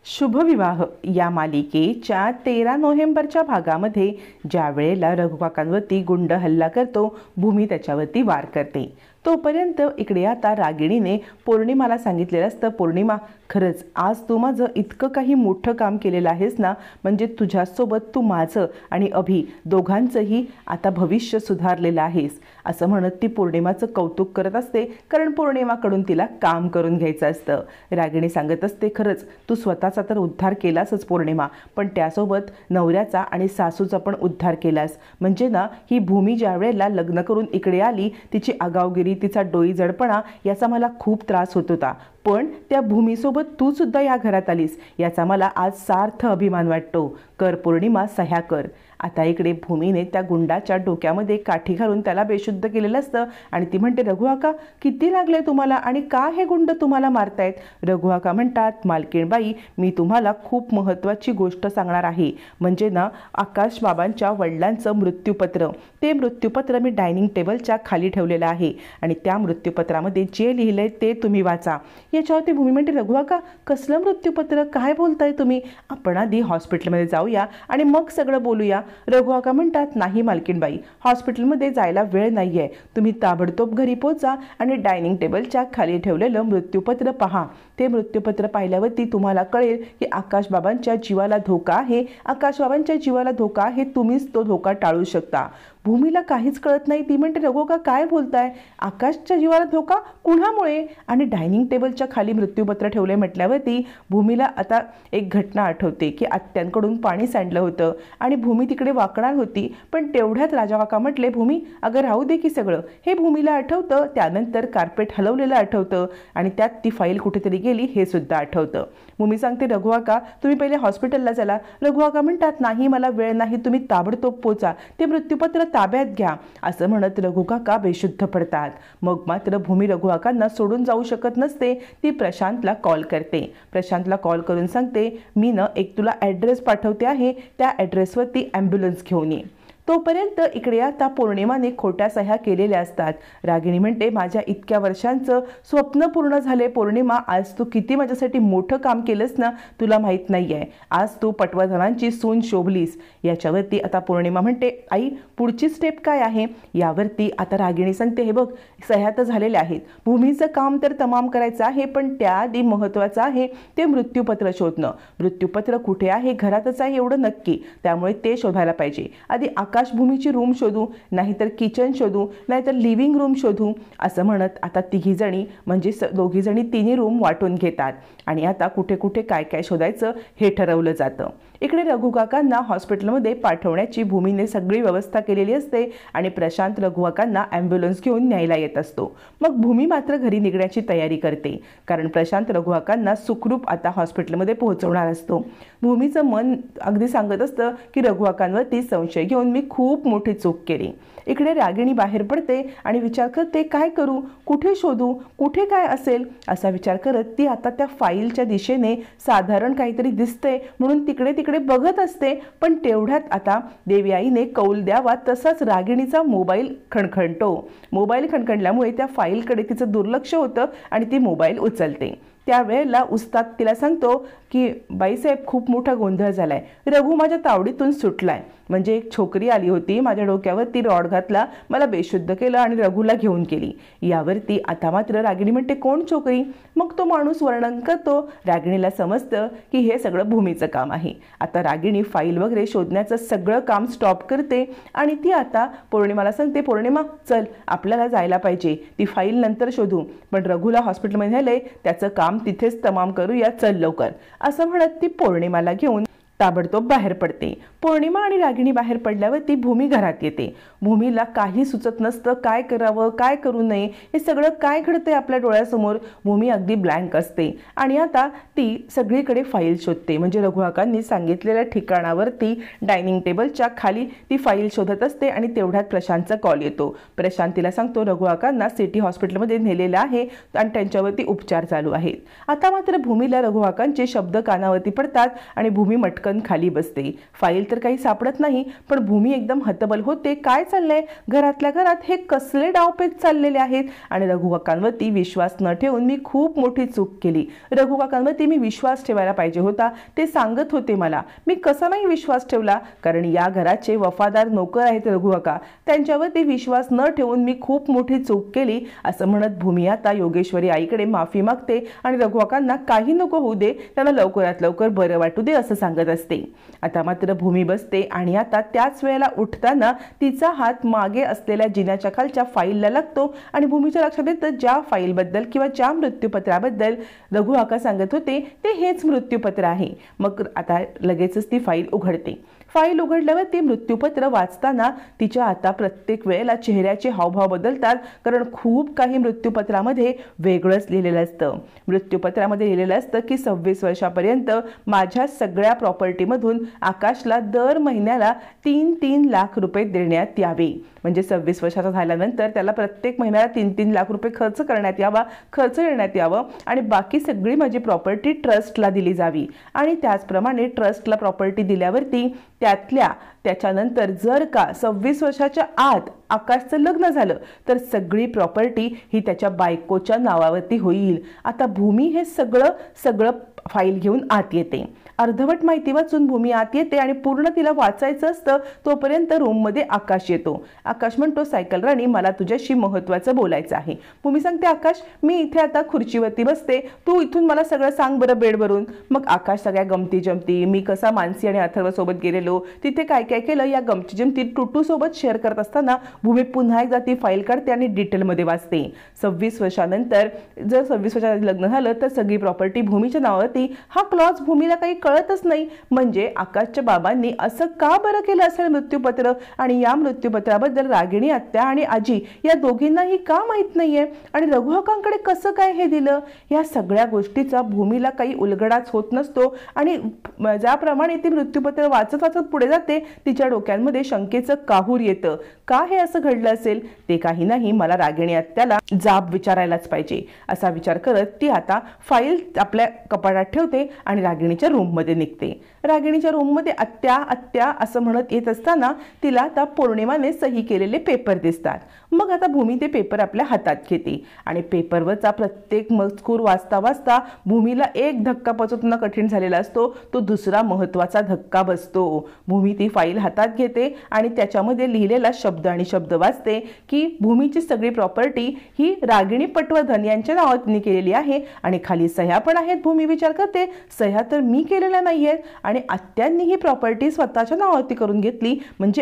शुभविवाह या मालिकेच्या 13 नोव्हेंबरच्या भागामध्ये ज्या वेळेला रघुकाकांवरती गुंड हल्ला करतो, भूमी त्याच्यावरती वार करते. तोपर्यंत इकडे आता रागिणीने पौर्णिमाला सांगितलेलं असतं, पौर्णिमा खरंच आज तू माझं इतकं काही मोठं काम केलेलं आहेस ना, म्हणजे तुझ्यासोबत तू माझं आणि अभि दोघांचंही आता भविष्य सुधारलेलं आहेस असं म्हणत ती पौर्णिमाचं कौतुक करत असते, कारण पौर्णिमाकडून तिला काम करून घ्यायचं असतं. रागिणी सांगत असते, खरंच तू स्वतःचा तर उद्धार केलासच पौर्णिमा, पण त्यासोबत नवऱ्याचा आणि सासूचा पण उद्धार केलास. म्हणजे ना ही भूमी ज्या वेळेला लग्न करून इकडे आली, तिची आगावगिरी, तिचा डोई जडपणा याचा मला खूप त्रास होत होता, पण त्या भूमीसोबत तू सुद्धा या घरात आलीस याचा मला आज सार्थ अभिमान वाटतो. कर पौर्णिमा, सह्या कर. आता इकडे भूमीने त्या गुंडाच्या डोक्यामध्ये काठी घालून त्याला बेशुद्ध केलेलं असतं आणि ती म्हणते, रघुआका किती लागले तुम्हाला आणि का हे गुंड तुम्हाला मारतायत? रघुआका म्हणतात, मालकीणबाई मी तुम्हाला खूप महत्त्वाची गोष्ट सांगणार आहे. म्हणजे ना आकाश बाबांच्या वडिलांचं मृत्यूपत्र, ते मृत्यूपत्र मी डायनिंग टेबलच्या खाली ठेवलेलं आहे आणि त्या मृत्यूपत्रामध्ये जे लिहिलंय ते तुम्ही वाचा. याच्यावरती भूमी म्हणते, रघुआका कसलं मृत्यूपत्र, काय बोलताय तुम्ही? आपण आधी हॉस्पिटलमध्ये जाऊया आणि मग सगळं बोलूया. रघुआका म्हणतात, नाही मालकीणबाई, हॉस्पिटलमध्ये जायला वेळ नाहीये, तुम्ही ताबडतोब घरी पोचा आणि डायनिंग टेबलच्या खाली ठेवलेलं मृत्यूपत्र पहा. ते मृत्यूपत्र पाहिल्यावरती तुम्हाला कळेल की आकाशबाबांच्या जीवाला धोका आहे. आकाशबाबांच्या जीवाला धोका आहे, तुम्हीच तो धोका टाळू शकता. भूमीला काहीच कळत नाही. ती म्हणते, रघुआका काय बोलताय? आकाशच्या जीवाला धोका कुणामुळे? आणि डायनिंग टेबलच्या खाली मृत्यूपत्र ठेवले म्हटल्यावरती भूमीला आता एक घटना आठवते की आत्यांकडून पाणी सांडलं होतं आणि भूमी तिकडे वाकणार होती, पण तेवढ्यात राजाकाका म्हटले, भूमी अगं राहू दे की सगळं. हे भूमीला आठवतं. त्यानंतर कार्पेट हलवलेलं आठवतं आणि त्यात ती फाईल कुठेतरी गेली हे सुद्धा आठवतं. भूमी सांगते, रघुआका तुम्ही पहिले हॉस्पिटलला चला. रघुआका म्हणतात, नाही मला वेळ नाही, तुम्ही ताबडतोब पोचा, ते मृत्यूपत्र ताब्यात घ्या. असं म्हणत रघुकाका बेशुद्ध पडतात. मग मात्र भूमी रघुआकांना सोडून जाऊ शकत नसते. ती प्रशांतला कॉल करते. प्रशांतला कॉल करून सांगते, मी ना एक तुला ॲड्रेस पाठवते आहे, त्या ॲड्रेसवरती ॲम्ब्युलन्स घेऊन ये. तोपर्यंत इकडे आता पौर्णिमाने खोट्या सह्या केलेल्या असतात. रागिणी म्हणते, माझ्या इतक्या वर्षांचं स्वप्न पूर्ण झाले पौर्णिमा, आज तू किती माझ्यासाठी मोठं काम केलंस ना, तुला माहीत नाही आहे. आज तू पटवर्धनांची सून शोभलीस. याच्यावरती आता पौर्णिमा म्हणते, आई पुढची स्टेप काय आहे? यावरती आता रागिणी सांगते, हे बघ सह्या तर झालेल्या आहेत, भूमीचं काम तर तमाम करायचं आहे, पण त्याआधी महत्त्वाचं आहे ते मृत्यूपत्र शोधणं. मृत्यूपत्र कुठे आहे? घरातच आहे एवढं नक्की, त्यामुळे ते शोधायला पाहिजे. आधी आकाशभूमीची रूम शोधू, नाहीतर किचन शोधू, नाहीतर लिव्हिंग रूम शोधू. असं म्हणत आता तिघीजणी म्हणजे दोघीजणी तिन्ही रूम वाटून घेतात आणि आता कुठे कुठे काय काय शोधायचं हे ठरवलं जातं. इकडे रघुकाकांना हॉस्पिटलमध्ये पाठवण्याची भूमीने सगळी व्यवस्था केलेली असते आणि प्रशांत रघुकाकांना ॲम्ब्युलन्स घेऊन न्यायला येत असतो. मग भूमी मात्र घरी निघण्याची तयारी करते, कारण प्रशांत रघुकाकांना सुखरूप आता हॉस्पिटलमध्ये पोहोचवणार असतो. भूमीचं मन अगदी सांगत असतं की रघुकाकांवरती संशय घेऊन मी खूप मोठी चूक केली. इकडे रागिणी बाहेर पडते आणि विचार करते, काय करू, कुठे शोधू, कुठे काय असेल असा विचार करत ती आता त्या फाईलच्या दिशेने साधारण काहीतरी दिसते म्हणून तिकडे तिकडे बघत असते. पण तेवढ्यात आता देवी आईने कौल द्यावा तसाच रागिणीचा मोबाईल खणखणतो. मोबाईल खणखणल्यामुळे त्या फाईलकडे तिचं दुर्लक्ष होतं आणि ती मोबाईल उचलते. त्यावेळेला उस्ताद तिला सांगतो की बाईसाहेब खूप मोठा गोंधळ झालाय, रघु माझ्या तावडीतून सुटलाय. म्हणजे एक छोकरी आली होती, माझ्या डोक्यावर ती रॉड घातला, मला बेशुद्ध केलं आणि रघुला घेऊन गेली. यावरती आता मात्र रागिणी म्हणते, कोण छोकरी? मग तो माणूस वर्णन करतो. रागिणीला समजतं की हे सगळं भूमीचं काम आहे. आता रागिणी फाईल वगैरे शोधण्याचं सगळं काम स्टॉप करते आणि ती आता पौर्णिमाला सांगते, पौर्णिमा चल आपल्याला जायला पाहिजे, ती फाईल नंतर शोधू, पण रघुला हॉस्पिटलमध्ये नेलंय, त्याचं काम तिथेच तमाम करूया, चल लवकर. असं म्हणत ती पौर्णिमाला घेऊन ताबडतोब बाहेर पडते. पौर्णिमा आणि रागिणी बाहेर पडल्यावर ती भूमी घरात येते. भूमीला काही सुचत नसतं, काय करावं काय करू नये, हे सगळं काय घडतंय आपल्या डोळ्यासमोर. भूमी अगदी ब्लँक असते आणि आता ती सगळीकडे फाईल शोधते. म्हणजे रघुकाकांनी सांगितलेल्या ठिकाणावरती डायनिंग टेबलच्या खाली ती फाईल शोधत असते आणि तेवढ्यात प्रशांतचा कॉल येतो. प्रशांत तिला सांगतो, रघुकाकांना सिटी हॉस्पिटलमध्ये नेलेलं आहे आणि त्यांच्यावरती उपचार चालू आहेत. आता मात्र भूमीला रघुकाकांचे शब्द कानावरती पडतात आणि भूमी मटकन पटकन खाली बसते. फाईल तर काही सापडत नाही, पण भूमी एकदम हतबल होते. काय चाललंय? घरातल्या घरात हे कसले डावपेच चाललेले आहेत? आणि रघुकाकांवरती विश्वास न ठेवून मी खूप मोठी चूक केली. रघुकाकांवरती मी विश्वास ठेवायला पाहिजे होता. ते सांगत होते मला. मी कसा नाही विश्वास ठेवला? कारण या घराचे वफादार नोकर आहेत रघुकाका. त्यांच्यावरती विश्वास न ठेवून मी खूप मोठी चूक केली. असं म्हणत भूमी आता योगेश्वरी आईकडे माफी मागते आणि रघुकाकांना काही नको होऊ दे, त्यांना लवकरात लवकर बरं वाटू दे असं सांगत असते. आता मात्र भूमी बसते आणि आता त्याच वेळेला उठताना तिचा हात मागे असलेल्या जिन्याच्या खालच्या फाईलला लागतो आणि भूमीच्या लक्षात येतं ज्या फाईलबद्दल किंवा ज्या मृत्यूपत्राबद्दल रघुकाका सांगत होते ते हेच मृत्यूपत्र आहे. मग आता लगेचच ती फाईल उघडते. फाईल उघडल्यावर ती मृत्यूपत्र वाचताना तिच्या आता प्रत्येक वेळेला चेहऱ्याचे हावभाव बदलतात, कारण खूप काही मृत्यूपत्रामध्ये वेगळंच लिहिलेलं असतं. मृत्यूपत्रामध्ये लिहिलेलं असतं की 26 वर्षापर्यंत माझ्या सगळ्या प्रॉपर्टीमधून आकाशला दर महिन्याला 3-3 लाख रुपये देण्यात यावे. म्हणजे 26 वर्षाचा झाल्यानंतर त्याला प्रत्येक महिन्याला 3-3 लाख रुपये खर्च करण्यात यावं आणि बाकी सगळी माझी प्रॉपर्टी ट्रस्टला दिली जावी. आणि त्याचप्रमाणे ट्रस्टला प्रॉपर्टी दिल्यावरती त्याच्यानंतर जर का 26 वर्षाच्या आत आकाशचं लग्न झालं तर सगळी प्रॉपर्टी ही त्याच्या बायकोच्या नावावरती होईल. आता भूमी हे सगळं फाईल घेऊन आत येते. अर्धवट माहिती वाचून भूमी आत येते आणि पूर्ण तिला वाचायचं असतं तोपर्यंत रूममध्ये आकाश येतो. आकाश म्हणतो, सायकल राणी, मला तुझ्याशी महत्त्वाचं बोलायचं आहे. भूमी सांगते, आकाश मी इथे आता खुर्चीवरती बसते, तू इथून मला सगळं सांग बरं बेडवरून. मग आकाश सगळ्या गमती जमती, मी कसा मानसी आणि अथर्व सोबत गेलेलो, तिथे काय काय केलं, या गमती जमती टुटू सोबत शेअर करत असताना भूमी पुन्हा एकदा ती फाईल काढते आणि डिटेलमध्ये वाचते. 26 वर्षानंतर जर 26 वर्षात लग्न झालं तर सगळी प्रॉपर्टी भूमीच्या नावावरती. हा क्लॉज भूमीला काही कळतच नाही. म्हणजे आकाशच्या बाबांनी असं का बरं केलं असेल मृत्यूपत्र, आणि या मृत्यूपत्राबद्दल रागिणी आत्या आणि आजी या दोघींनाही का माहित नाहीये, आणि रघुकाकांकडे कसं काय हे दिलं? या सगळ्या गोष्टीचा भूमीला काही उलगडाच होत नसतो. आणि ज्याप्रमाणे ती मृत्यूपत्र वाचत वाचत पुढे जाते तिच्या डोक्यांमध्ये शंकेचं काहूर येतं. का हे असं घडलं असेल? ते काही नाही, मला रागिणी आत्याला जाब विचारायलाच पाहिजे असा विचार करत ती आता फाईल आपल्या कपाटात ठेवते आणि रागिणीच्या रूममध्ये निघते. रागिणीच्या रूममध्ये आत्या आत्या असं म्हणत येत असताना तिला आता पौर्णिमाने सही केलेले पेपर दिसतात. मग आता भूमी ते पेपर आपल्या हातात घेते आणि पेपरवरचा प्रत्येक मजकूर वाचता वाचता भूमीला एक धक्का पचवणं कठीण झालेला असतो, तो दुसरा महत्त्वाचा धक्का बसतो. भूमी ती फाईल हातात घेते आणि त्याच्यामध्ये लिहिलेला शब्द आणि शब्द वाचते की भूमीची सगळी प्रॉपर्टी ही रागिणी पटवर्धन यांच्या नावाने केलेली आहे आणि खाली सह्या पण आहेत. भूमी विचार करते, सह्या तर मी केलेल्या नाहीयेत आणि आत्यांनी ही प्रॉपर्टी स्वतःच्या नावावरती करून घेतली, म्हणजे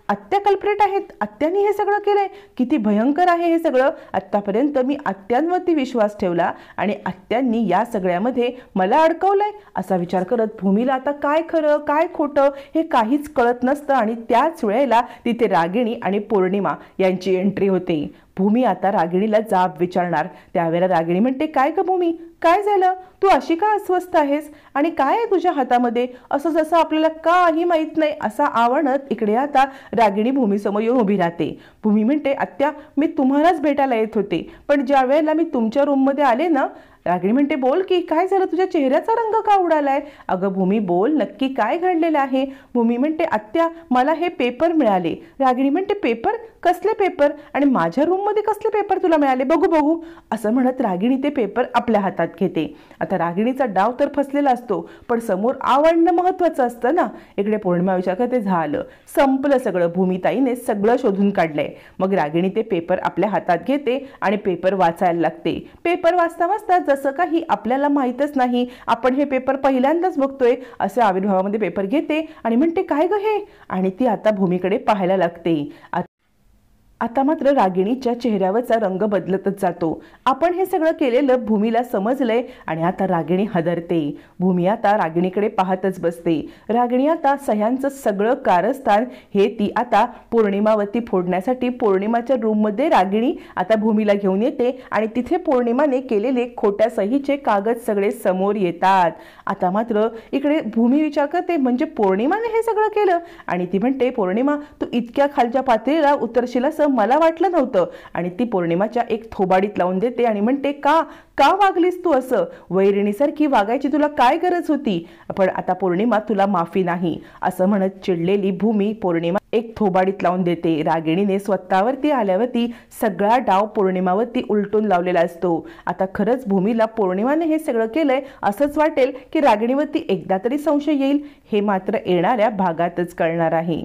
आत्या कल्प्रेट आहेत, आत्यांनी हे सगळं केलंय. किती भयंकर आहे हे सगळं. आत्तापर्यंत मी आत्यांवरती विश्वास ठेवला आणि आत्यांनी या सगळ्यामध्ये मला अडकवलंय असा विचार करत भूमीला आता काय खरं काय खोटं हे काहीच कळत नसतं. आणि त्याच वेळेला तिथे रागिणी आणि पौर्णिमा यांची एंट्री होते. भूमी आता रागिणीला जाब विचारणार. त्यावेळेला रागिणी म्हणते, काय ग भूमी, काय झालं? तू अशी का अस्वस्थ आहेस आणि काय आहे तुझ्या हातामध्ये? असं जसं आपल्याला काही माहित नाही असा आवडत इकडे आता रागिणी भूमीसमोर येऊन उभी राहते. भूमी म्हणते, आत्या मी तुम्हालाच भेटायला येत होते, पण ज्या वेळेला मी तुमच्या रूममध्ये आले ना. रागिणी म्हणते, बोल की काय झालं, तुझ्या चेहऱ्याचा रंग का उडालाय? अगं भूमी बोल, नक्की काय घडलेलं आहे? भूमी म्हणते, आत्या मला हे पेपर मिळाले. रागिणी म्हणते, पेपर? कसले पेपर? आणि माझ्या रूममध्ये कसले पेपर तुला मिळाले? बघू असं म्हणत रागिणी ते पेपर आपल्या हातात घेते. आता रागिणीचा डाव तर फसलेला असतो, पण समोर आवडणं महत्वाचं असतं ना. इकडे पौर्णिमा विचार करते, झालं संपलं सगळं, भूमिताईने सगळं शोधून काढलंय. मग रागिणी ते पेपर आपल्या हातात घेते आणि पेपर वाचायला लागते. पेपर वाचता वाचता जसं काही आपल्याला माहीतच नाही, आपण हे पेपर पहिल्यांदाच बघतोय असे आविर्भावामध्ये पेपर घेते आणि म्हणते, काय ग हे? आणि ती आता भूमीकडे पाहायला लागते. आता मात्र रागिणीच्या चेहऱ्यावरचा रंग बदलतच जातो. आपण हे सगळं केलेलं भूमीला समजलंय आणि आता रागिणी हदरते. भूमी आता रागिणीकडे पाहतच बसते. रागिणी आता सह्यांचं सगळं कारस्थान हे ती आता पौर्णिमावरती फोडण्यासाठी पौर्णिमाच्या रूममध्ये रागिणी आता भूमीला घेऊन येते आणि तिथे पौर्णिमाने केलेले खोट्या सहीचे कागद सगळे समोर येतात. आता मात्र इकडे भूमी विचार करते, म्हणजे पौर्णिमाने हे सगळं केलं? आणि ती म्हणते, पौर्णिमा तू इतक्या खालच्या पातळीला उतरशील असं मला वाटलं नव्हतं आणि ती पौर्णिमाच्या एक थोबाडीत लावून देते आणि म्हणते का का वागलीस तू असं, वैरणीसारखी वागायची तुला काय गरज होती, पण आता पौर्णिमा तुला माफी नाही असं म्हणत चिडलेली भूमी पौर्णिमा एक थोबाडीत लावून देते। रागिणीने स्वतःवरती आल्यावरती सगळा डाव पौर्णिमावरती उलटून लावलेला असतो। आता खरंच भूमीला पौर्णिमाने हे सगळं केलंय असंच वाटेल की रागिणीवरती एकदा तरी संशय येईल, हे मात्र येणाऱ्या भागातच कळणार आहे।